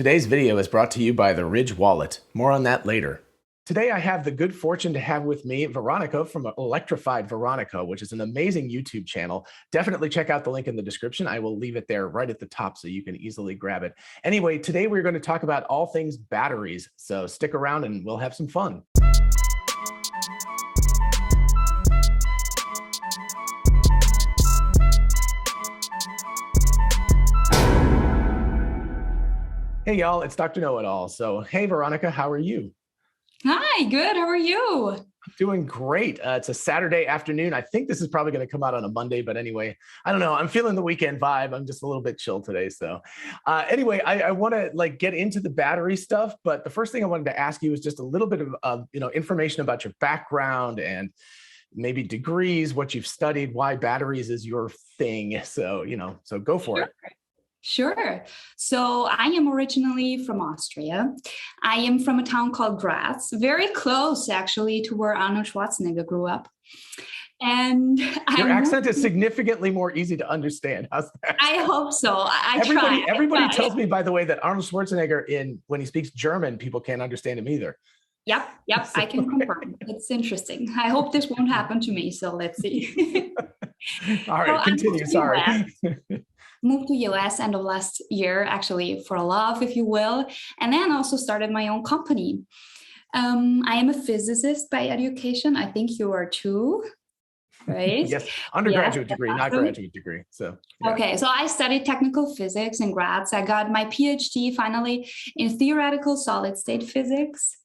Today's video is brought to you by the Ridge Wallet. More on that later. Today, I have the good fortune to have with me Veronika from Electrified Veronika, which is an amazing YouTube channel. Definitely check out the link in the description. I will leave it there right at the top so you can easily grab it. Anyway, today we're going to talk about all things batteries. So stick around and we'll have some fun. Hey y'all, it's Dr. Know-It-All. So hey Veronika, how are you? Hi, good. How are you? I'm doing great. It's a Saturday afternoon. I think this is probably going to come out on a Monday, but anyway, I don't know. I'm feeling the weekend vibe. I'm just a little bit chill today. So anyway, I want to get into the battery stuff, but the first thing I wanted to ask you is just a little bit of information about your background and maybe degrees, what you've studied, why batteries is your thing. So, so go for it. Sure. So I am originally from Austria. I am from a town called Graz, very close actually to where Arnold Schwarzenegger grew up. And your accent is significantly more easy to understand. How's that? I hope so. Everybody tells me, by the way, that Arnold Schwarzenegger, when he speaks German, people can't understand him either. Yep, I can confirm. It's interesting. I hope this won't happen to me. So let's see. All right, continue. Sorry. Moved to US end of last year, actually for love, if you will, and then also started my own company. I am a physicist by education. I think you are too, right? Yes, undergraduate degree, not graduate degree. So yeah. Okay, so I studied technical physics in Graz. I got my PhD finally in theoretical solid state physics.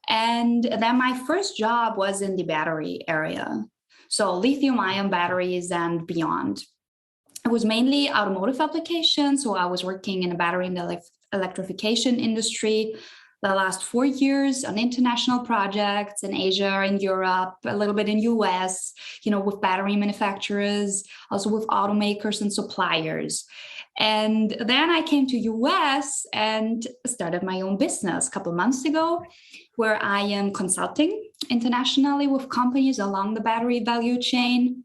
And then my first job was in the battery area. So lithium-ion batteries and beyond. It was mainly automotive applications. So I was working in a battery in the electrification industry the last 4 years on international projects in Asia, in Europe, a little bit in US, with battery manufacturers, also with automakers and suppliers. And then I came to US and started my own business a couple of months ago, where I am consulting internationally with companies along the battery value chain.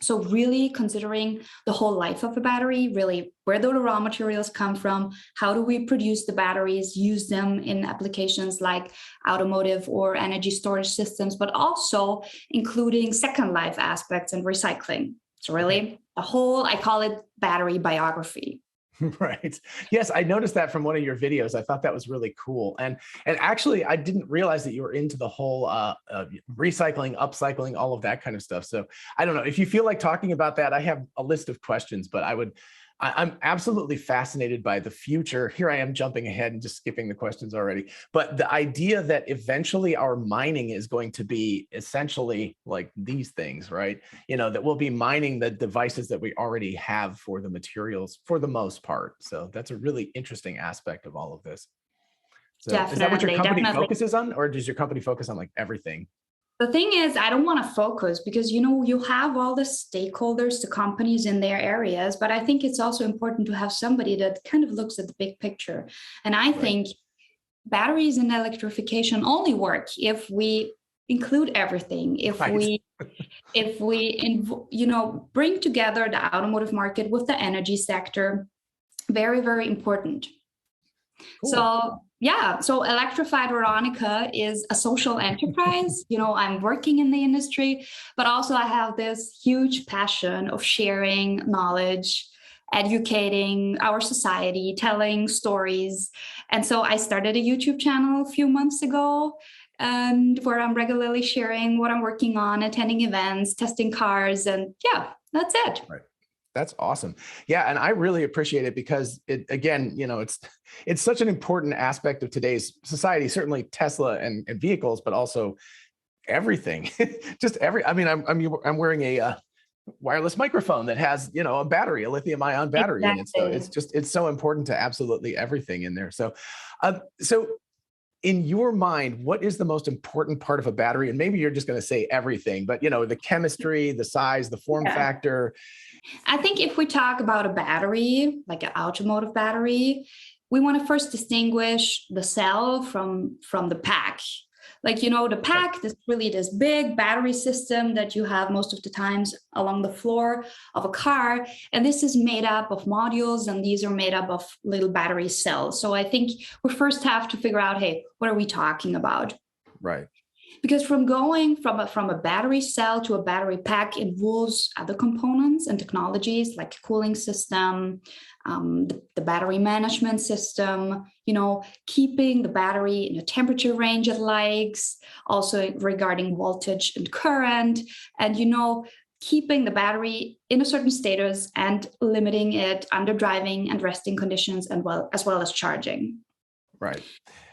So really considering the whole life of a battery, really where do the raw materials come from? How do we produce the batteries, use them in applications like automotive or energy storage systems, but also including second life aspects and recycling. So really the whole, I call it battery biography. Right. Yes, I noticed that from one of your videos. I thought that was really cool. And actually, I didn't realize that you were into the whole recycling, upcycling, all of that kind of stuff. So I don't know if you feel like talking about that. I have a list of questions, but I'm absolutely fascinated by the future. Here I am jumping ahead and just skipping the questions already. But the idea that eventually our mining is going to be essentially like these things, right? That we'll be mining the devices that we already have for the materials for the most part. So that's a really interesting aspect of all of this. So is that what your company focuses on, or does your company focus on everything? The thing is, I don't want to focus because, you have all the stakeholders, the companies in their areas, but I think it's also important to have somebody that kind of looks at the big picture. And I think batteries and electrification only work if we include everything, if we bring together the automotive market with the energy sector. Very, very important. Cool. So Electrified Veronika is a social enterprise. I'm working in the industry, but also I have this huge passion of sharing knowledge, educating our society, telling stories. And so I started a YouTube channel a few months ago, and where I'm regularly sharing what I'm working on, attending events, testing cars, and that's it. Right. That's awesome. Yeah. And I really appreciate it because it's such an important aspect of today's society, certainly Tesla and vehicles, but also everything, I'm wearing a wireless microphone that has, a battery, a lithium ion battery. Exactly. And it's so important to absolutely everything in there. So in your mind, what is the most important part of a battery? And maybe you're just going to say everything, but the chemistry, the size, the form factor. I think if we talk about a battery, like an automotive battery, we want to first distinguish the cell from the pack. Like, the pack is really this big battery system that you have most of the times along the floor of a car. And this is made up of modules, and these are made up of little battery cells. So I think we first have to figure out, hey, what are we talking about? Right. Because from going from a battery cell to a battery pack involves other components and technologies like cooling system, the battery management system, keeping the battery in a temperature range it likes, also regarding voltage and current, and, keeping the battery in a certain status and limiting it under driving and resting conditions, and as well as charging. Right.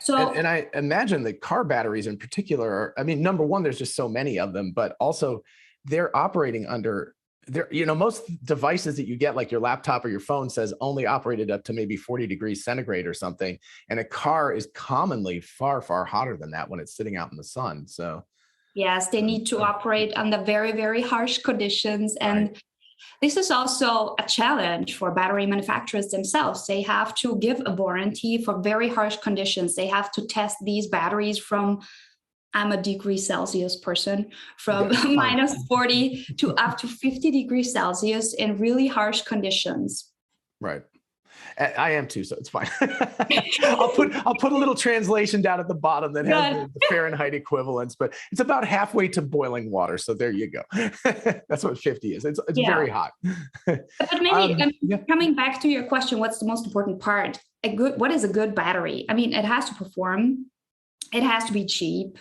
So, and I imagine that car batteries in particular are, number one, there's just so many of them, but also they're operating under most devices that you get, like your laptop or your phone, says only operated up to maybe 40 degrees centigrade or something. And a car is commonly far, far hotter than that when it's sitting out in the sun. So yes, they need to operate under very, very harsh conditions. And right. This is also a challenge for battery manufacturers themselves. They have to give a warranty for very harsh conditions. They have to test these batteries from, I'm a degree Celsius person, from minus 40 to up to 50 degrees Celsius in really harsh conditions. Right. I am too, so it's fine. I'll put a little translation down at the bottom that has the Fahrenheit equivalents, but it's about halfway to boiling water. So there you go. That's what 50 is. It's very hot. But maybe coming back to your question, what's the most important part? What is a good battery? It has to perform. It has to be cheap.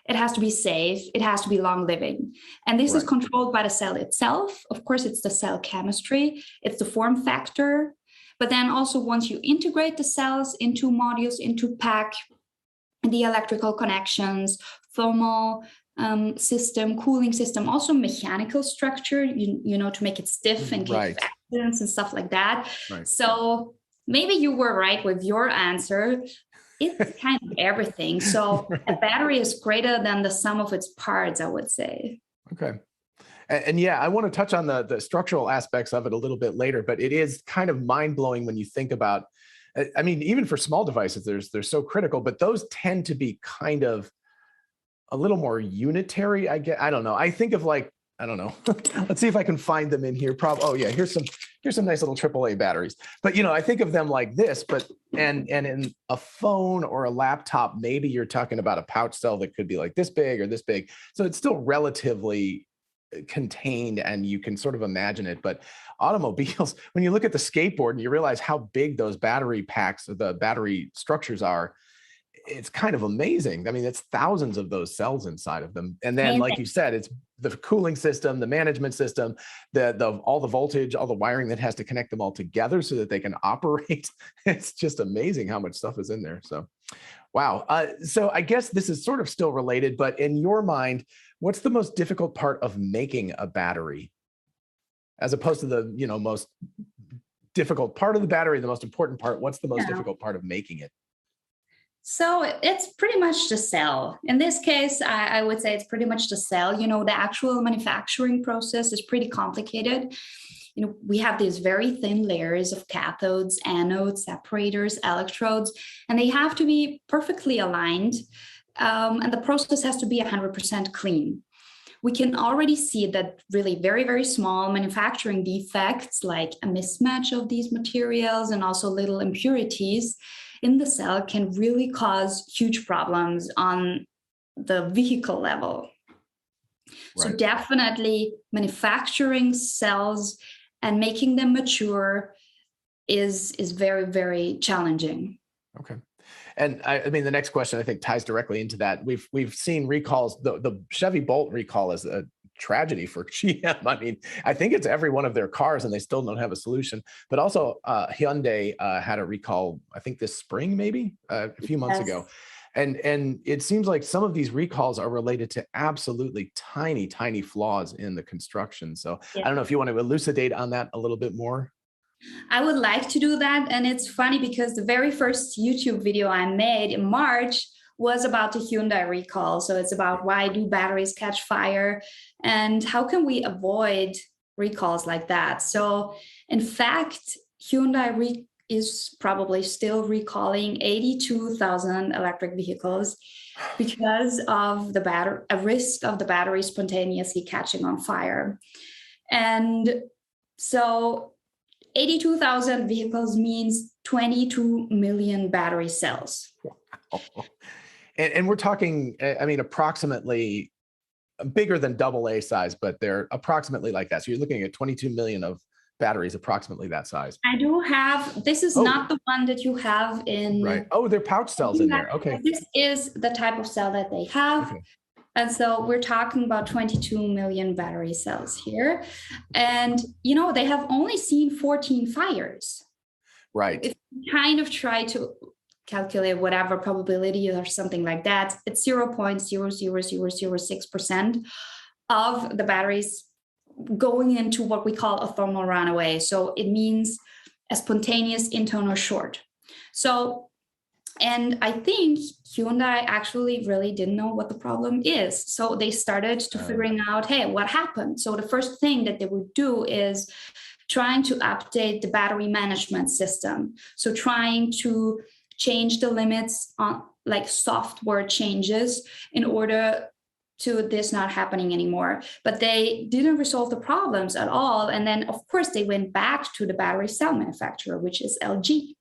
It has to be safe. It has to be long living. And this is controlled by the cell itself. Of course, it's the cell chemistry. It's the form factor. But then also, once you integrate the cells into modules, into pack, the electrical connections, thermal system, cooling system, also mechanical structure, to make it stiff in case of accidents and stuff like that. Right. So maybe you were right with your answer. It's kind of everything. So a battery is greater than the sum of its parts, I would say. Okay. And yeah, I want to touch on the structural aspects of it a little bit later, but it is kind of mind-blowing when you think about, even for small devices, they're so critical, but those tend to be kind of a little more unitary, I guess. I don't know. I think of I don't know. Let's see if I can find them in here. Oh yeah, here's some nice little AAA batteries. But I think of them like this, and in a phone or a laptop, maybe you're talking about a pouch cell that could be like this big or this big. So it's still relatively contained and you can sort of imagine it. But automobiles, when you look at the skateboard and you realize how big those battery packs or the battery structures are, it's kind of amazing. It's thousands of those cells inside of them. And then, like you said, it's the cooling system, the management system, all the voltage, all the wiring that has to connect them all together so that they can operate. It's just amazing how much stuff is in there. So, wow. So I guess this is sort of still related, but in your mind, what's the most difficult part of making a battery, as opposed to the most difficult part of the battery, the most important part? What's the most difficult part of making it? So it's pretty much the cell. In this case, I would say it's pretty much the cell. The actual manufacturing process is pretty complicated. We have these very thin layers of cathodes, anodes, separators, electrodes, and they have to be perfectly aligned. And the process has to be 100% clean. We can already see that really very, very small manufacturing defects, like a mismatch of these materials and also little impurities in the cell, can really cause huge problems on the vehicle level. Right. So definitely manufacturing cells and making them mature is very, very challenging. Okay. And the next question I think ties directly into that. We've seen recalls. The Chevy Bolt recall is a tragedy for GM. I think it's every one of their cars and they still don't have a solution. But also Hyundai had a recall, I think this spring, maybe a few months ago. And it seems like some of these recalls are related to absolutely tiny, tiny flaws in the construction. So I don't know if you want to elucidate on that a little bit more. I would like to do that. And it's funny because the very first YouTube video I made in March was about the Hyundai recall. So it's about why do batteries catch fire and how can we avoid recalls like that? So in fact, Hyundai is probably still recalling 82,000 electric vehicles because of the a risk of the battery spontaneously catching on fire. And so 82,000 vehicles means 22 million battery cells. And we're talking, I mean, approximately bigger than AA size, but they're approximately like that. So you're looking at 22 million of batteries, approximately that size. I do have, this is not the one that you have in. Right. Oh, they're pouch cells in there. Okay. This is the type of cell that they have. Okay. And so we're talking about 22 million battery cells here. And, you know, they have only seen 14 fires. Right. If you kind of try to calculate whatever probability or something like that, it's 0.00006% of the batteries going into what we call a thermal runaway. So it means a spontaneous internal short. So, and I think Hyundai actually really didn't know what the problem is. So they started to figuring out, hey, what happened? So the first thing that they would do is trying to update the battery management system. So trying to change the limits on like software changes in order to this not happening anymore. But they didn't resolve the problems at all. And then, of course, they went back to the battery cell manufacturer, which is LG.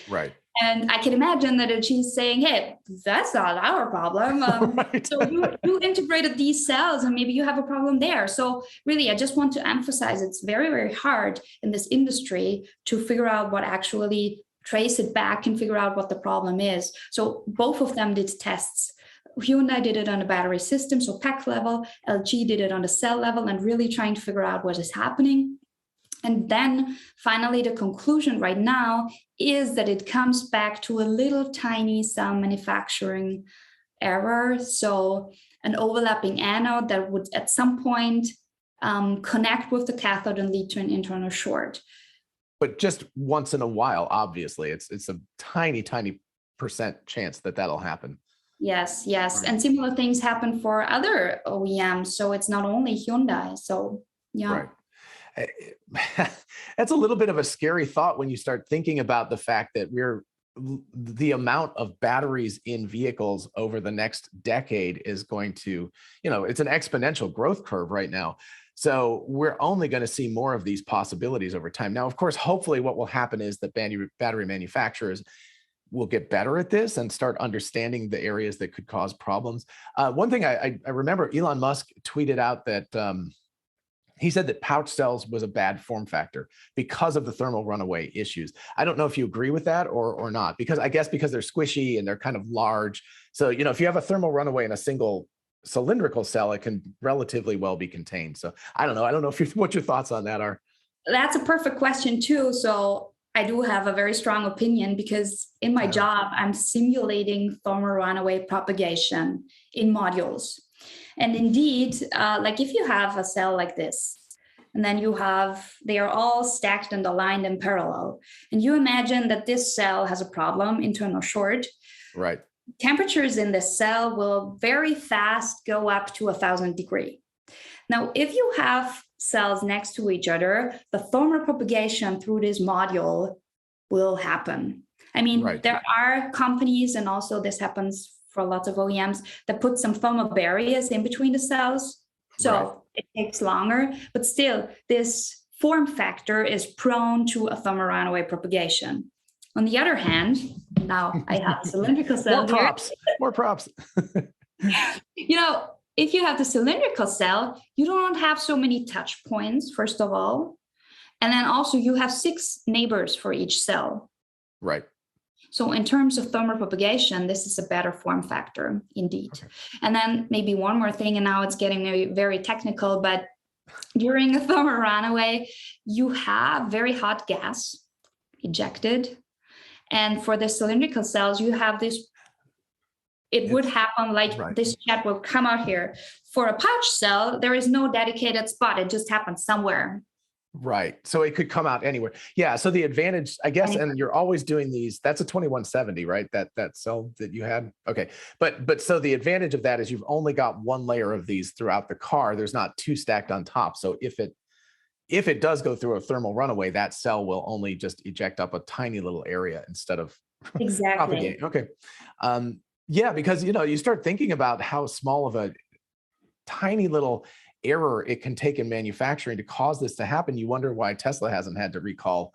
Right. And I can imagine that LG is saying, hey, that's not our problem. Right. So you integrated these cells and maybe you have a problem there. So really, I just want to emphasize it's very, very hard in this industry to figure out what actually trace it back and figure out what the problem is. So both of them did tests. Hyundai did it on the battery system, so pack level. LG did it on the cell level and really trying to figure out what is happening. And then finally, the conclusion right now is that it comes back to a little tiny cell manufacturing error. So an overlapping anode that would at some point connect with the cathode and lead to an internal short. But just once in a while, obviously, it's a tiny percent chance that that'll happen. Yes. Right. And similar things happen for other OEMs. So it's not only Hyundai. So yeah. Right. That's a little bit of a scary thought when you start thinking about the fact that the amount of batteries in vehicles over the next decade is going to, it's an exponential growth curve right now. So we're only going to see more of these possibilities over time. Now, of course, hopefully what will happen is that battery manufacturers will get better at this and start understanding the areas that could cause problems. One thing I remember Elon Musk tweeted out that he said that pouch cells was a bad form factor because of the thermal runaway issues. I don't know if you agree with that or not, because I guess because they're squishy and they're kind of large. So, if you have a thermal runaway in a single cylindrical cell, it can relatively well be contained. So I don't know. I don't know what your thoughts on that are. That's a perfect question too. So I do have a very strong opinion because in my job, I'm simulating thermal runaway propagation in modules. And indeed, like if you have a cell like this, and then they are all stacked and aligned in parallel, and you imagine that this cell has a problem, internal short. Right. Temperatures in this cell will very fast go up to 1,000 degrees. Now, if you have cells next to each other, the thermal propagation through this module will happen. I mean, right. There are companies, and also this happens for lots of OEMs, that put some thermal barriers in between the cells. So right. It takes longer, but still this form factor is prone to a thermal runaway propagation. On the other hand, now I have a cylindrical cell. More props. If you have the cylindrical cell, you don't have so many touch points, first of all. And then also you have 6 neighbors for each cell. Right. So in terms of thermal propagation, this is a better form factor indeed. Okay. And then maybe one more thing, and now it's getting very, very technical, but during a thermal runaway, you have very hot gas ejected. And for the cylindrical cells, you have this, would happen like right. This jet will come out here. For a pouch cell, there is no dedicated spot. It just happens somewhere. Right. So it could come out anywhere. Yeah. So the advantage, I guess, and you're always doing these, that's a 2170, right? That cell that you had. Okay. But so the advantage of that is you've only got one layer of these throughout the car. There's not 2 stacked on top. So if if it does go through a thermal runaway, that cell will only just eject up a tiny little area instead of Exactly. propagating. Okay. Yeah, because you start thinking about how small of a tiny little error it can take in manufacturing to cause this to happen. You wonder why Tesla hasn't had to recall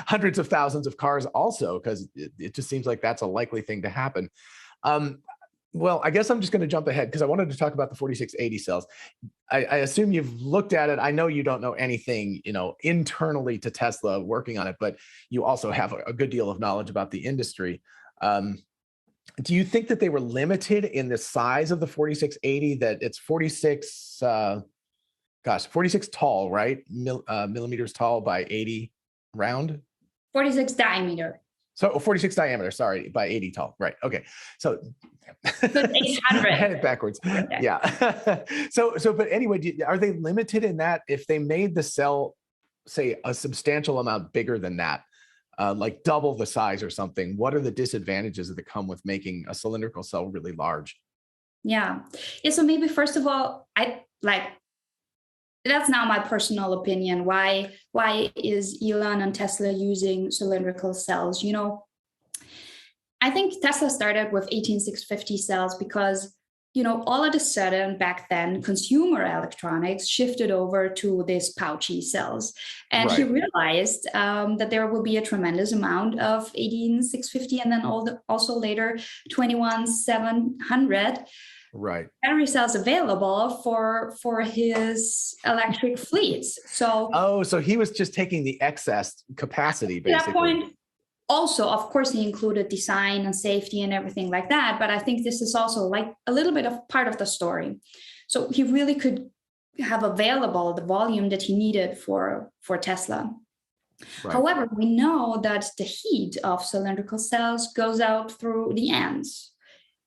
hundreds of thousands of cars also, because it just seems like that's a likely thing to happen. Um, well, I guess I'm just going to jump ahead because I wanted to talk about the 4680 cells. I assume you've looked at it. I know you don't know anything, internally to Tesla working on it, but you also have a good deal of knowledge about the industry. Do you think that they were limited in the size of the 4680, that it's 46 tall, right? Millimeters tall by 80 round? 46 diameter. So 46 diameter, sorry, by 80 tall. Right. Okay. So it's 800. I had it backwards. Yeah. But anyway, are they limited in that if they made the cell, say, a substantial amount bigger than that, like double the size or something, what are the disadvantages that come with making a cylindrical cell really large? Yeah. So maybe first of all, that's now my personal opinion. Why is Elon and Tesla using cylindrical cells? I think Tesla started with 18650 cells because, all of a sudden back then, consumer electronics shifted over to these pouchy cells. And he realized that there will be a tremendous amount of 18650 and then also later 21700 battery cells available for his electric fleets. So he was just taking the excess capacity, basically. At that point, also, of course, he included design and safety and everything like that. But I think this is also like a little bit of part of the story. So he really could have available the volume that he needed for Tesla. However, we know that the heat of cylindrical cells goes out through the ends.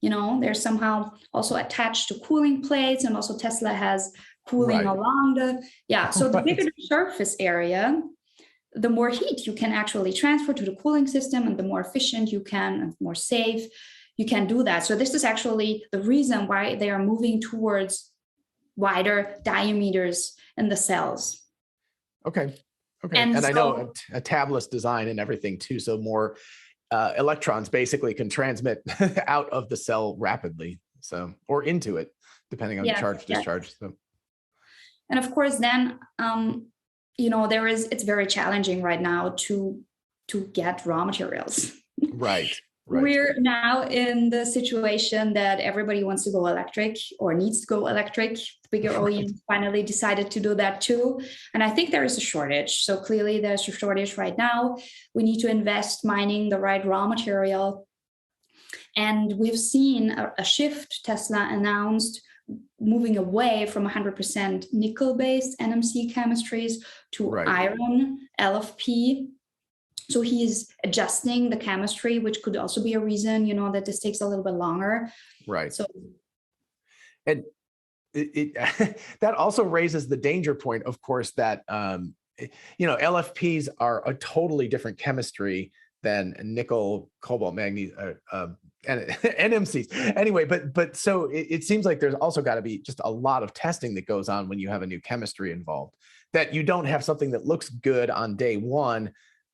They're somehow also attached to cooling plates, and also Tesla has cooling along so the bigger the surface area, the more heat you can actually transfer to the cooling system, and the more efficient you can and more safe you can do that. So this is actually the reason why they are moving towards wider diameters in the cells. Okay. And I know a tabless design and everything too, so more electrons basically can transmit out of the cell rapidly, or into it, depending on the charge discharge. So. And of course, then it's very challenging right now to get raw materials. Right. We're now in the situation that everybody wants to go electric or needs to go electric. The bigger OEMs finally decided to do that too. And I think there is a shortage. So clearly there's a shortage right now. We need to invest mining the right raw material. And we've seen a shift. Tesla announced moving away from 100% nickel-based NMC chemistries to iron, LFP. So he's adjusting the chemistry, which could also be a reason, that this takes a little bit longer. Right. So, and that also raises the danger point, of course, that LFPs are a totally different chemistry than nickel, cobalt, magnesium, and NMCs. Anyway, but so it seems like there's also got to be just a lot of testing that goes on when you have a new chemistry involved, that you don't have something that looks good on day one,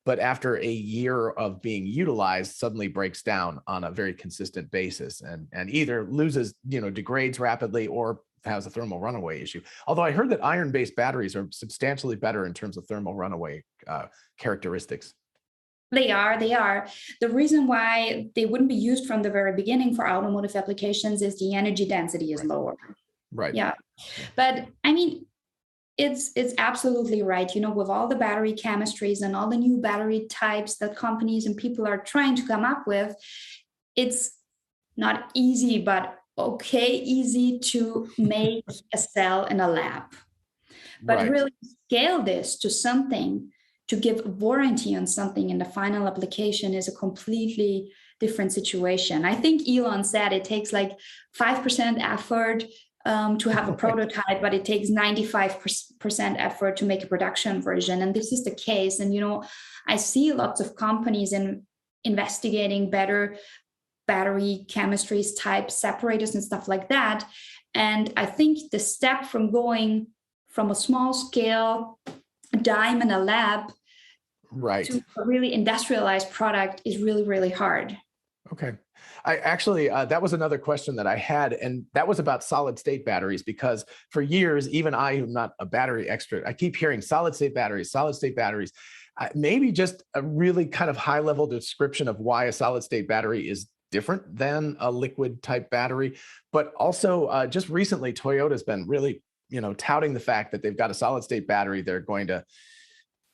but after a year of being utilized, suddenly breaks down on a very consistent basis and either loses, degrades rapidly or has a thermal runaway issue. Although I heard that iron-based batteries are substantially better in terms of thermal runaway characteristics. They are. The reason why they wouldn't be used from the very beginning for automotive applications is the energy density is lower. Right. Yeah. But I mean, it's absolutely right. With all the battery chemistries and all the new battery types that companies and people are trying to come up with, it's not easy, but easy to make a cell in a lab. But really scale this to something, to give warranty on something in the final application is a completely different situation. I think Elon said it takes like 5% effort to have a prototype, but it takes 95% effort to make a production version. And this is the case. And, I see lots of companies investigating better battery chemistries, types, separators, and stuff like that. And I think the step from going from a small scale, a dime in a lab, Right. to a really industrialized product is really, really hard. Okay. I actually, that was another question that I had, and that was about solid state batteries, because for years, even I, who's not a battery expert, I keep hearing solid state batteries, solid state batteries. Maybe just a really kind of high level description of why a solid state battery is different than a liquid type battery. But also just recently, Toyota's been really, touting the fact that they've got a solid state battery. They're going to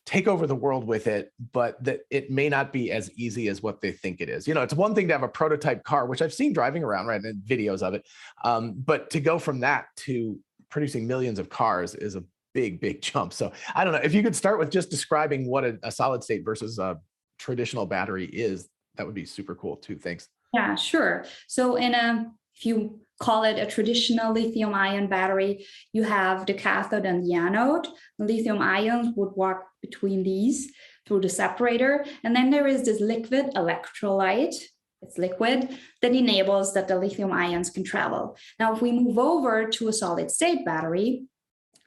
take over the world with it, but that it may not be as easy as what they think it is. It's one thing to have a prototype car, which I've seen driving around, right, and videos of it. But to go from that to producing millions of cars is a big, big jump. So I don't know if you could start with just describing what a solid state versus a traditional battery is. That would be super cool too. Thanks. Yeah, sure. So if you call it a traditional lithium ion battery, you have the cathode and the anode. The lithium ions would walk between these through the separator. And then there is this liquid electrolyte, it's liquid, that enables that the lithium ions can travel. Now, if we move over to a solid state battery,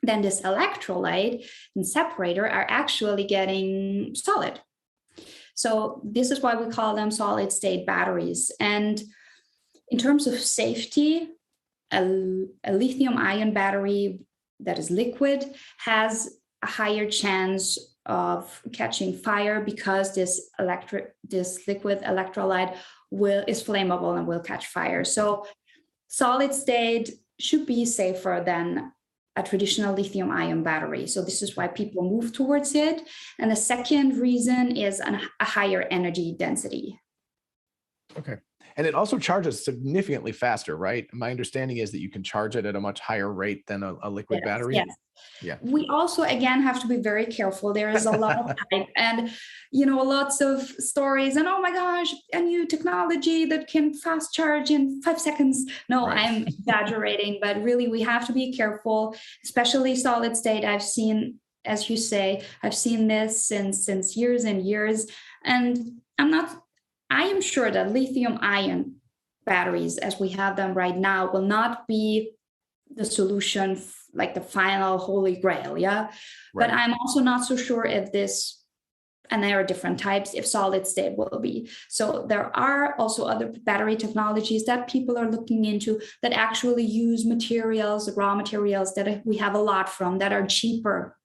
then this electrolyte and separator are actually getting solid. So this is why we call them solid state batteries. And in terms of safety, a lithium ion battery that is liquid has a higher chance of catching fire because this liquid electrolyte is flammable and will catch fire. So solid state should be safer than a traditional lithium ion battery. So this is why people move towards it. And the second reason is a higher energy density. Okay. And it also charges significantly faster, right? My understanding is that you can charge it at a much higher rate than a liquid battery. Yes. Yeah. We also, again, have to be very careful. There is a lot of hype and, lots of stories and, oh my gosh, a new technology that can fast charge in 5 seconds. No, right. I'm exaggerating, but really we have to be careful, especially solid state. I've seen, as you say, I've seen this since years and years. And I am sure that lithium ion batteries, as we have them right now, will not be the solution, like the final holy grail, yeah? Right. But I'm also not so sure if this, and there are different types, if solid state will be. So there are also other battery technologies that people are looking into that actually use materials, raw materials that we have a lot from that are cheaper.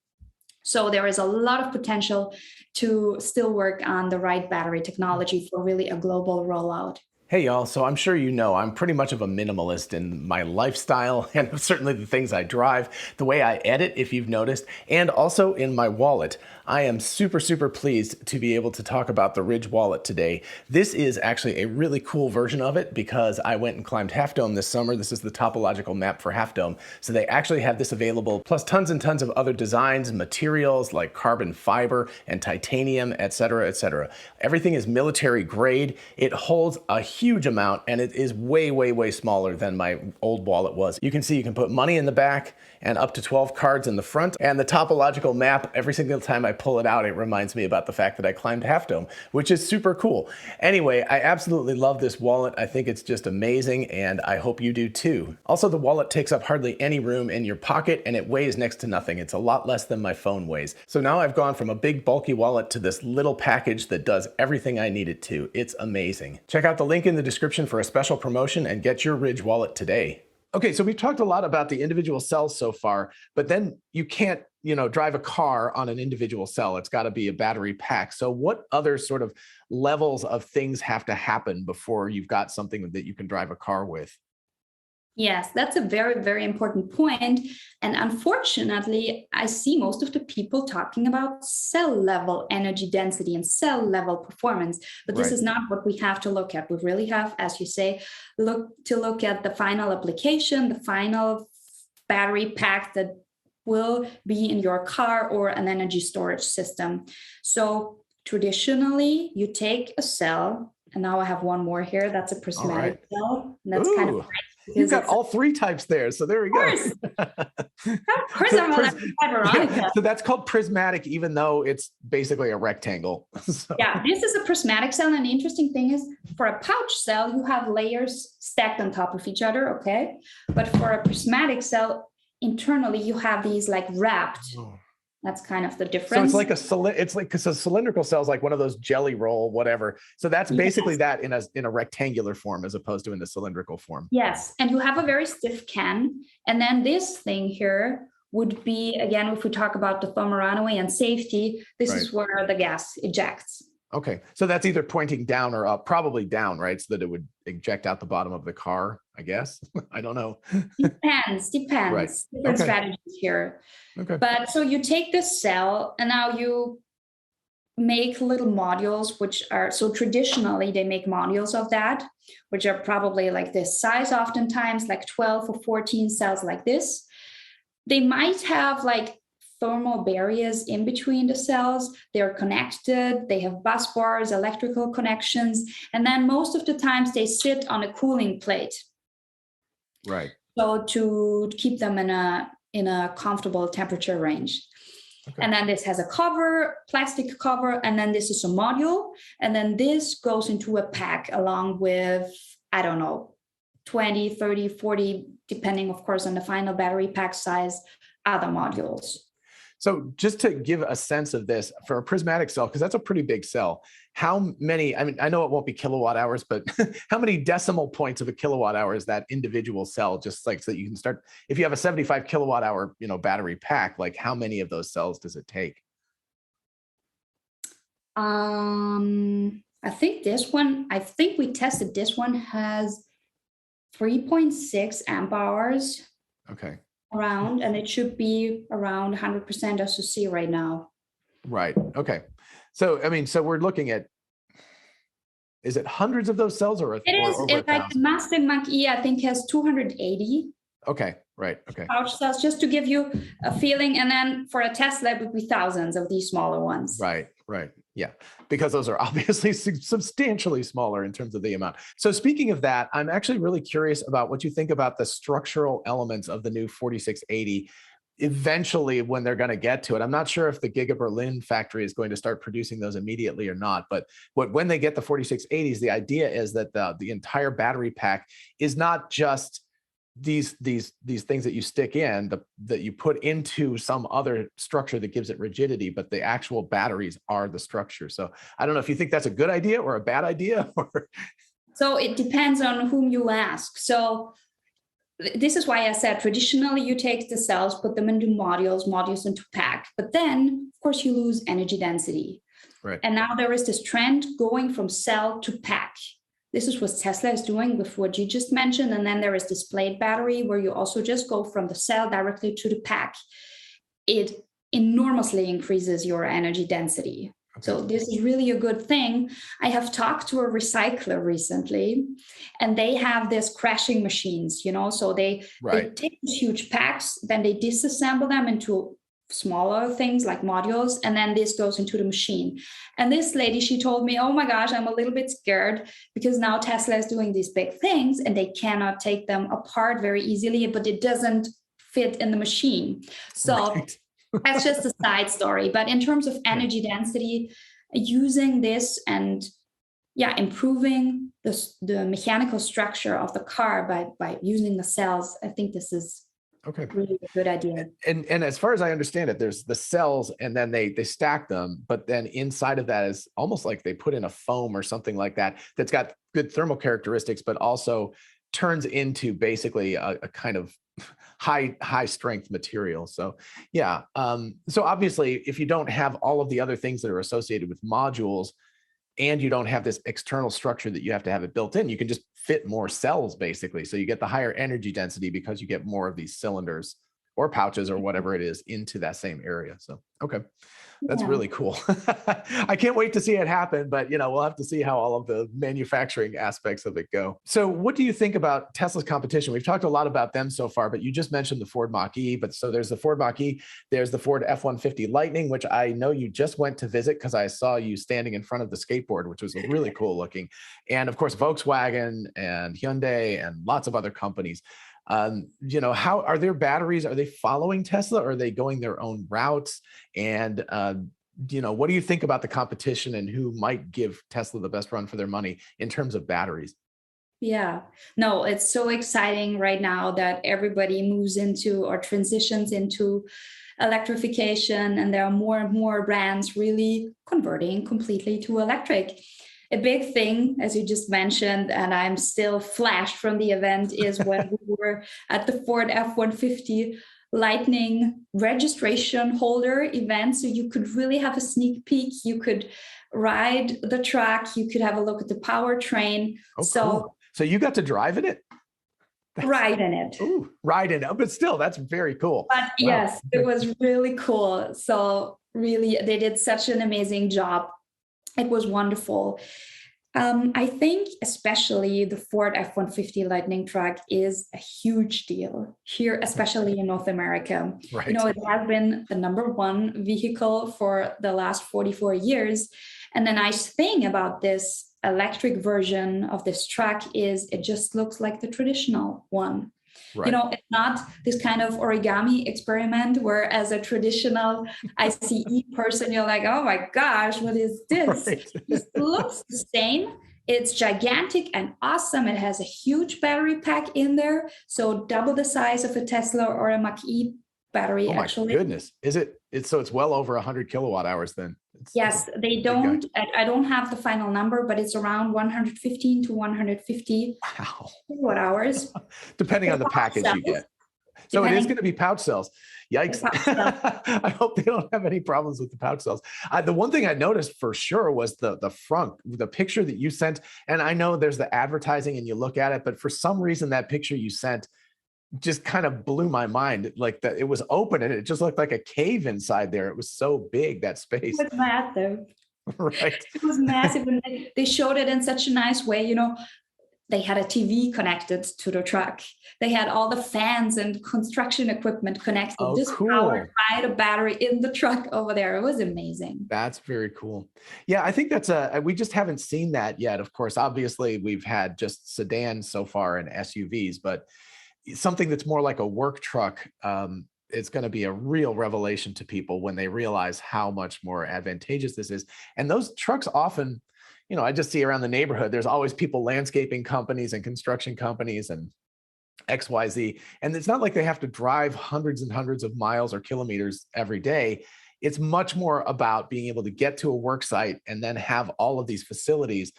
So there is a lot of potential to still work on the right battery technology for really a global rollout. Hey y'all, so I'm sure I'm pretty much of a minimalist in my lifestyle and certainly the things I drive, the way I edit, if you've noticed, and also in my wallet. I am super, super pleased to be able to talk about the Ridge wallet today. This is actually a really cool version of it because I went and climbed Half Dome this summer. This is the topological map for Half Dome. So they actually have this available, plus tons and tons of other designs, materials like carbon fiber and titanium, et cetera, et cetera. Everything is military grade. It holds a huge amount and it is way, way, way smaller than my old wallet was. You can see you can put money in the back and up to 12 cards in the front. And the topological map, every single time I pull it out, it reminds me about the fact that I climbed Half Dome, which is super cool. Anyway, I absolutely love this wallet. I think it's just amazing, and I hope you do too. Also, the wallet takes up hardly any room in your pocket, and it weighs next to nothing. It's a lot less than my phone weighs. So now I've gone from a big bulky wallet to this little package that does everything I need it to. It's amazing. Check out the link in the description for a special promotion and get your Ridge wallet today. Okay, so we've talked a lot about the individual cells so far, but then you can't, drive a car on an individual cell. It's got to be a battery pack. So what other sort of levels of things have to happen before you've got something that you can drive a car with? Yes, that's a very, very important point. And unfortunately, I see most of the people talking about cell level energy density and cell level performance, but this is not what we have to look at. We really have, as you say, look at the final application, the final battery pack that will be in your car or an energy storage system. So traditionally, you take a cell, and now I have one more here. That's a prismatic cell. And that's kind of nice. You've got all three types there, so there we go. Of course, I'm Electrified Veronika. So that's called prismatic, even though it's basically a rectangle. So. Yeah, this is a prismatic cell, and the interesting thing is, for a pouch cell, you have layers stacked on top of each other, okay? But for a prismatic cell, internally you have these like wrapped. Oh. That's kind of the difference. So it's like because a cylindrical cell is like one of those jelly roll, whatever. So that's basically that in a rectangular form as opposed to in the cylindrical form. Yes, and you have a very stiff can. And then this thing here would be, again, if we talk about the thermal runaway and safety, this is where the gas ejects. Okay, so that's either pointing down or up, probably down, right? So that it would eject out the bottom of the car, I guess. I don't know. Depends. Right. Different strategies here. Okay. But so you take this cell and now you make little modules, which are, so traditionally they make modules of that, which are probably like this size, oftentimes like 12 or 14 cells like this. They might have like thermal barriers in between the cells. They're connected. They have bus bars, electrical connections. And then most of the times they sit on a cooling plate. Right. So to keep them in a comfortable temperature range. Okay. And then this has a cover, plastic cover, and then this is a module. And then this goes into a pack along with, I don't know, 20, 30, 40, depending, of course, on the final battery pack size, other modules. So just to give a sense of this, for a prismatic cell, because that's a pretty big cell, how many, I mean, I know it won't be kilowatt hours, but how many decimal points of a kilowatt hour is that individual cell? Just like so that you can start, if you have a 75 kilowatt hour, battery pack, like how many of those cells does it take? I think we tested this one has 3.6 amp hours. Okay. Around, and it should be around 100% SOC right now. Right. Okay. So, I mean, so we're looking at, is it hundreds of those cells or it's like Master Monkey, I think, has 280. Okay. Right. Okay. Pouch cells, just to give you a feeling. And then for a Tesla, it would be thousands of these smaller ones. Right. Right. Yeah. Because those are obviously substantially smaller in terms of the amount. So speaking of that, I'm actually really curious about what you think about the structural elements of the new 4680 eventually when they're going to get to it. I'm not sure if the Giga Berlin factory is going to start producing those immediately or not, but when they get the 4680s, the idea is that the entire battery pack is not just these things that you stick in that you put into some other structure that gives it rigidity, but the actual batteries are the structure. So I don't know if you think that's a good idea or a bad idea. So it depends on whom you ask. So this is why I said traditionally you take the cells, put them into modules into pack, but then of course you lose energy density. Right. And now there is this trend going from cell to pack. This is what Tesla is doing with what you just mentioned. And then there is this plate battery where you also just go from the cell directly to the pack. It enormously increases your energy density. Okay. So this is really a good thing. I have talked to a recycler recently, and they have this crashing machines, so they take these huge packs, then they disassemble them into smaller things like modules, and then this goes into the machine. And this lady, she told me, oh my gosh, I'm a little bit scared because now Tesla is doing these big things and they cannot take them apart very easily, but it doesn't fit in the machine. So that's just a side story. But in terms of energy density, using this and improving the mechanical structure of the car by using the cells, I think this is really a good idea. And as far as I understand it, there's the cells and then they stack them, but then inside of that is almost like they put in a foam or something like that that's got good thermal characteristics, but also turns into basically a kind of high strength material. So so obviously if you don't have all of the other things that are associated with modules, and you don't have this external structure that you have to have it built in, you can just fit more cells basically. So you get the higher energy density because you get more of these cylinders or pouches or whatever it is into that same area. So, okay. That's really cool. I can't wait to see it happen, but we'll have to see how all of the manufacturing aspects of it go. So what do you think about Tesla's competition? We've talked a lot about them so far, but you just mentioned the Ford Mach-E, but so there's the Ford Mach-E, there's the Ford F-150 Lightning, which I know you just went to visit because I saw you standing in front of the skateboard, which was really cool looking. And of course, Volkswagen and Hyundai and lots of other companies. How are their batteries? Are they following Tesla or are they going their own routes? And, what do you think about the competition and who might give Tesla the best run for their money in terms of batteries? Yeah. No, it's so exciting right now that everybody moves into or transitions into electrification, and there are more and more brands really converting completely to electric. A big thing, as you just mentioned, and I'm still flashed from the event, is when we were at the Ford F-150 Lightning registration holder event. So you could really have a sneak peek. You could ride the truck. You could have a look at the powertrain. Oh, So cool. So you got to drive in it? ride in it. Ooh, ride in it. But still, that's very cool. But Wow. yes, it was really cool. So really, they did such an amazing job. It was wonderful. I think especially the Ford F-150 Lightning truck is a huge deal here, especially in North America. Right. You know, it has been the number one vehicle for the last 44 years. And the nice thing about this electric version of this truck is it just looks like the traditional one. Right. You know, it's not this kind of origami experiment where, as a traditional ICE person, you're like, oh my gosh, what is this? Right. It looks the same. It's gigantic and awesome. It has a huge battery pack in there. So double the size of a Tesla or a Mach-E battery, Oh my actually. goodness. Is it? So it's well over 100 kilowatt hours then. Yes, they don't, I don't have the final number, but it's around 115 to 150 Wow. kilowatt hours. Depending on the package you get. So it is going to be pouch cells. Yikes. I hope they don't have any problems with the pouch cells. The one thing I noticed for sure was the front, the picture that you sent. And I know there's the advertising and you look at it, but for some reason that picture you sent just kind of blew my mind. Like that it was open and it just looked like a cave inside there. It was so big, that space. It was massive. Right. It was massive. And they showed it in such a nice way. You know, they had a TV connected to the truck. They had all the fans and construction equipment connected. Oh, Just cool. powered by the battery in the truck over there. It was amazing. That's very cool. Yeah, I think that's we just haven't seen that yet. Of course, obviously we've had just sedans so far and SUVs, but something that's more like a work truck, it's going to be a real revelation to people when they realize how much more advantageous this is. And those trucks often, you know, I just see around the neighborhood, there's always people, landscaping companies and construction companies and XYZ. And it's not like they have to drive hundreds and hundreds of miles or kilometers every day. It's much more about being able to get to a work site and then have all of these facilities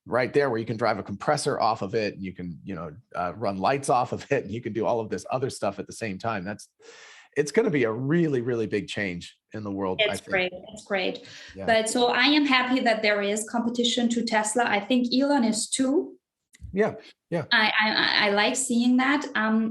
right there where you can drive a compressor off of it and you can, you know, run lights off of it and you can do all of this other stuff at the same time. It's going to be a really, really big change in the world. It's great. It's great. Yeah. But so I am happy that there is competition to Tesla. I think Elon is too. Yeah. Yeah. I like seeing that.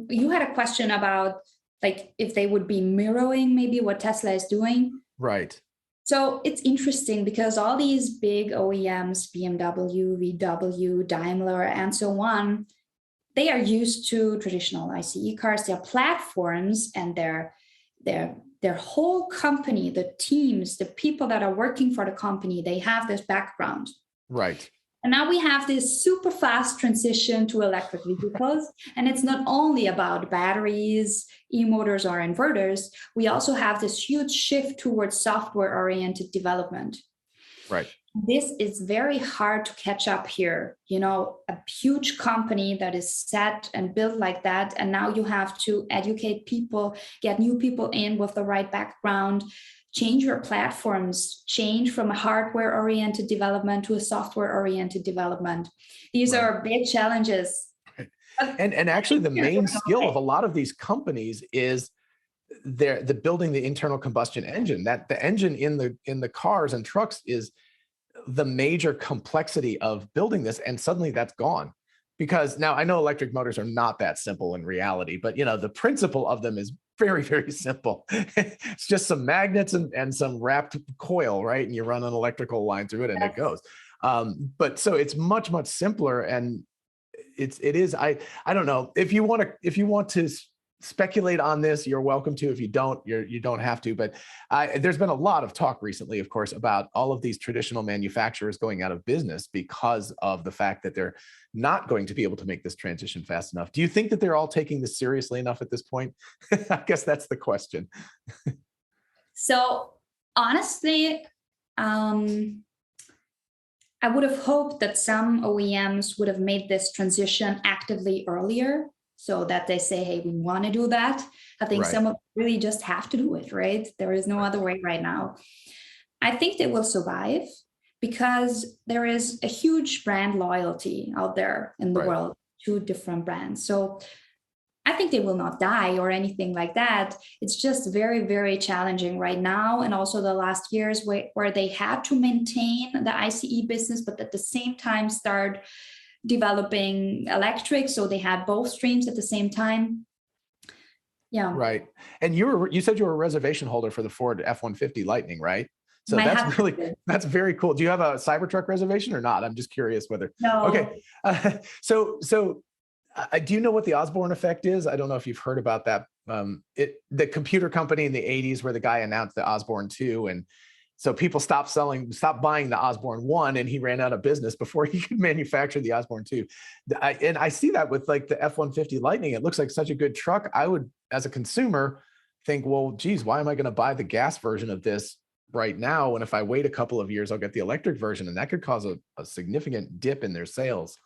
You had a question about like if they would be mirroring maybe what Tesla is doing. Right. So it's interesting because all these big OEMs, BMW, VW, Daimler, and so on, they are used to traditional ICE cars, their platforms and their whole company, the teams, the people that are working for the company, they have this background. Right. And now we have this super fast transition to electric vehicles. And it's not only about batteries, e-motors, or inverters. We also have this huge shift towards software-oriented development. Right. This is very hard to catch up here. You know, a huge company that is set and built like that. And now you have to educate people, get new people in with the right background, change your platforms, change from a hardware-oriented development to a software-oriented development. These are big challenges. Right. And actually the main skill of a lot of these companies is the building the internal combustion engine. That the engine in the cars and trucks is the major complexity of building this, and suddenly that's gone. Because now I know electric motors are not that simple in reality, but you know, the principle of them is very, very simple. It's just some magnets and some wrapped coil, right? And you run an electrical line through it and it goes. But so it's much, much simpler. And it is, I don't know if you want to speculate on this, you're welcome to. If you don't, you don't have to. But there's been a lot of talk recently, of course, about all of these traditional manufacturers going out of business because of the fact that they're not going to be able to make this transition fast enough. Do you think that they're all taking this seriously enough at this point? I guess that's the question. So honestly, I would have hoped that some OEMs would have made this transition actively earlier so that they say, hey, we want to do that. I think Right. some of them really just have to do it, right? There is no other way right now. I think they will survive because there is a huge brand loyalty out there in the Right. world to different brands. So I think they will not die or anything like that. It's just very, very challenging right now. And also the last years where they had to maintain the ICE business, but at the same time start developing electric. So they had both streams at the same time. Yeah. Right. And you said you were a reservation holder for the Ford F-150 Lightning, right? So My that's husband really, did. that's very cool. Do you have a Cybertruck reservation or not? I'm just curious whether, No. okay. So do you know what the Osborne effect is? I don't know if you've heard about that. The computer company in the 80s where the guy announced the Osborne 2, and so people stopped buying the Osborne 1, and he ran out of business before he could manufacture the Osborne 2. And I see that with like the F-150 Lightning. It looks like such a good truck. I would, as a consumer, think, well, geez, why am I going to buy the gas version of this right now? And if I wait a couple of years, I'll get the electric version, and that could cause a significant dip in their sales.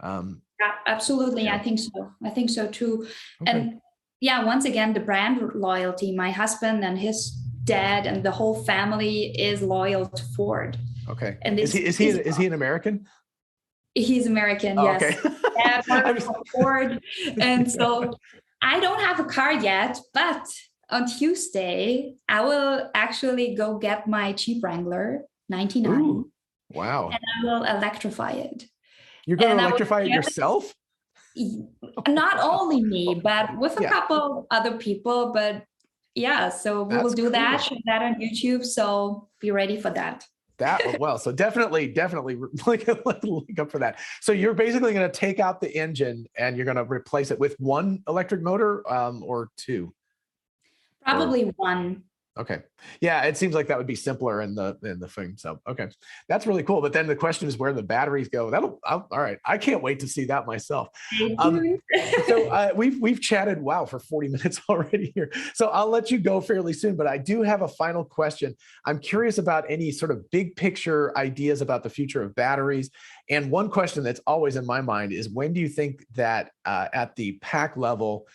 Yeah, absolutely. Yeah. I think so. I think so too. Okay. And yeah, once again, the brand loyalty, my husband and his dad and the whole family is loyal to Ford. Okay. And Is he an American? he's American, Oh, yes. okay. Dad works for Ford. And so I don't have a car yet, but on Tuesday, I will actually go get my Jeep Wrangler 99 Ooh, wow. and I will electrify it. You're going to And I will electrify it share it, yourself? not only me, but with a Yeah, couple other people. But yeah, so we will that's do that, cool. share that on YouTube. So be ready for that. So definitely link up for that. So you're basically going to take out the engine and you're going to replace it with one electric motor, or two? Probably one. Okay. Yeah, it seems like that would be simpler in the thing. So, okay, that's really cool. But then the question is where the batteries go. All right. I can't wait to see that myself. So we've chatted, wow, for 40 minutes already here. So I'll let you go fairly soon, but I do have a final question. I'm curious about any sort of big picture ideas about the future of batteries. And one question that's always in my mind is, when do you think that at the pack level,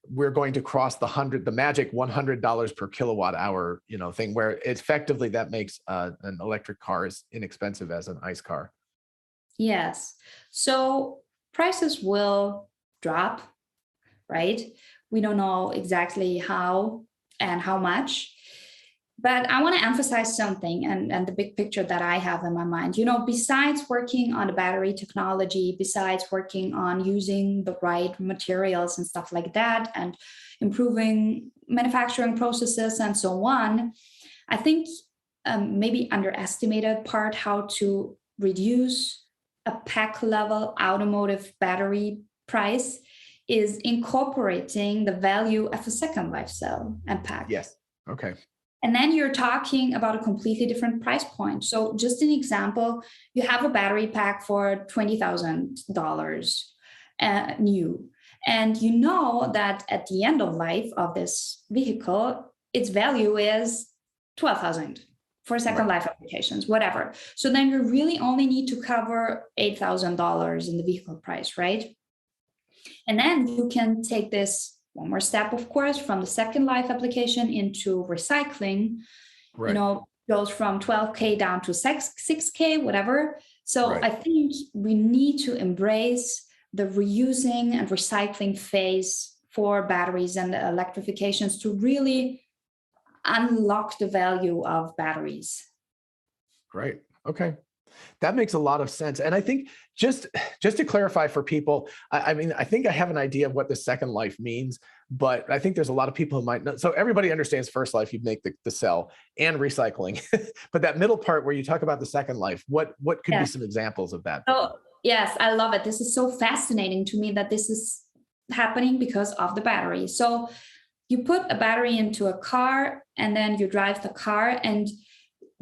we're going to cross the magic $100 per kilowatt hour, thing, where effectively that makes an electric car as inexpensive as an ICE car? Yes. So prices will drop, right? We don't know exactly how and how much. But I want to emphasize something and the big picture that I have in my mind. Besides working on the battery technology, besides working on using the right materials and stuff like that, and improving manufacturing processes and so on, I think maybe underestimated part how to reduce a pack level automotive battery price is incorporating the value of a second life cell and pack. Yes. Okay. And then you're talking about a completely different price point. So just an example, you have a battery pack for $20,000 new. And you know that at the end of life of this vehicle, its value is $12,000 for second life applications, whatever. So then you really only need to cover $8,000 in the vehicle price, right? And then you can take this one more step, of course, from the second life application into recycling, goes from 12K down to 6K, whatever. So I think we need to embrace the reusing and recycling phase for batteries and electrifications to really unlock the value of batteries. Great. Okay. That makes a lot of sense. And I think just to clarify for people, I mean, I think I have an idea of what the second life means, but I think there's a lot of people who might not. So everybody understands first life, you make the cell and recycling, but that middle part where you talk about the second life, what could be some examples of that? Oh, yes, I love it. This is so fascinating to me that this is happening because of the battery. So you put a battery into a car and then you drive the car, and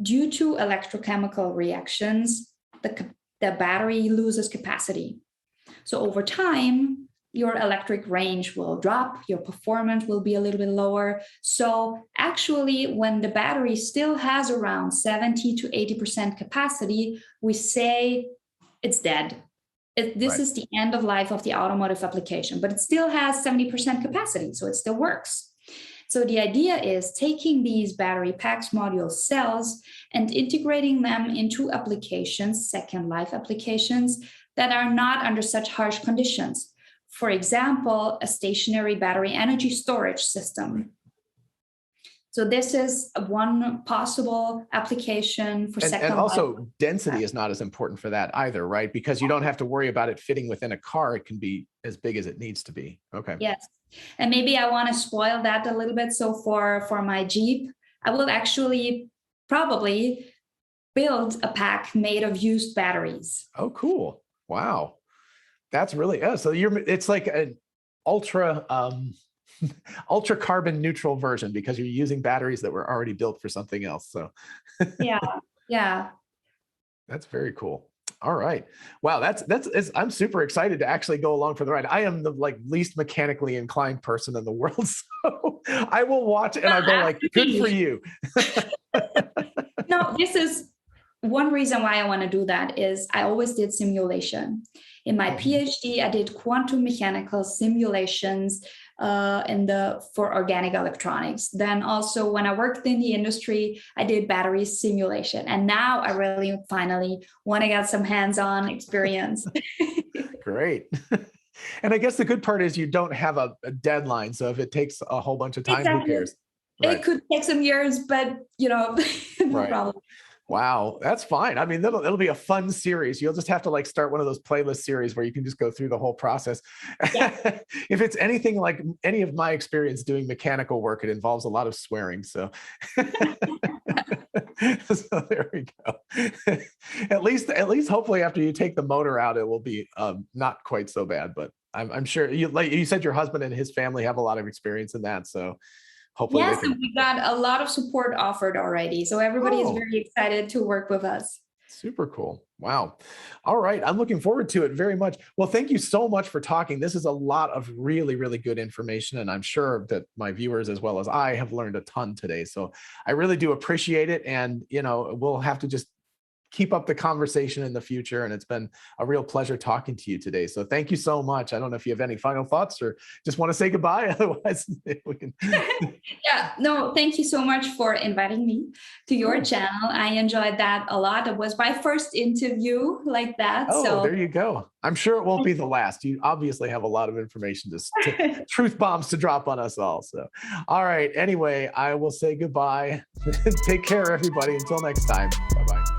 due to electrochemical reactions, the battery loses capacity. So over time, your electric range will drop, your performance will be a little bit lower. So actually, when the battery still has around 70 to 80% capacity, we say it's dead. This is the end of life of the automotive application, but it still has 70% capacity, so it still works. So the idea is taking these battery packs, module cells, and integrating them into applications, second life applications, that are not under such harsh conditions. For example, a stationary battery energy storage system. So this is one possible application for second life. And also density is not as important for that either, right? Because you don't have to worry about it fitting within a car. It can be as big as it needs to be. Okay. Yes. And maybe I want to spoil that a little bit. So for my Jeep, I will actually probably build a pack made of used batteries. Oh, cool. Wow. That's really, so it's like an ultra carbon neutral version because you're using batteries that were already built for something else. So yeah. That's very cool. All right. Wow. I'm super excited to actually go along for the ride. I am the least mechanically inclined person in the world. So I will watch and I'll go like, good for you. No, this is one reason why I want to do that is I always did simulation. In my PhD, I did quantum mechanical simulations for organic electronics. Then also when I worked in the industry, I did battery simulation. And now I really finally want to get some hands-on experience. Great. And I guess the good part is you don't have a deadline. So if it takes a whole bunch of time, exactly. Who cares? Right. It could take some years, but no problem. Wow, that's fine. I mean, it'll be a fun series. You'll just have to start one of those playlist series where you can just go through the whole process. Yeah. If it's anything like any of my experience doing mechanical work, it involves a lot of swearing. So, so there we go. At least hopefully after you take the motor out, it will be not quite so bad. But I'm sure you said your husband and his family have a lot of experience in that. So hopefully. Yes, and we got a lot of support offered already. So everybody is very excited to work with us. Super cool. Wow. All right. I'm looking forward to it very much. Well, thank you so much for talking. This is a lot of really, really good information. And I'm sure that my viewers, as well as I, have learned a ton today. So I really do appreciate it. And, we'll have to just keep up the conversation in the future. And it's been a real pleasure talking to you today. So thank you so much. I don't know if you have any final thoughts or just want to say goodbye. Otherwise, we can. Yeah, no, thank you so much for inviting me to your channel. I enjoyed that a lot. It was my first interview like that. Oh, so there you go. I'm sure it won't be the last. You obviously have a lot of information to truth bombs to drop on us all. So, all right. Anyway, I will say goodbye. Take care, everybody. Until next time. Bye-bye.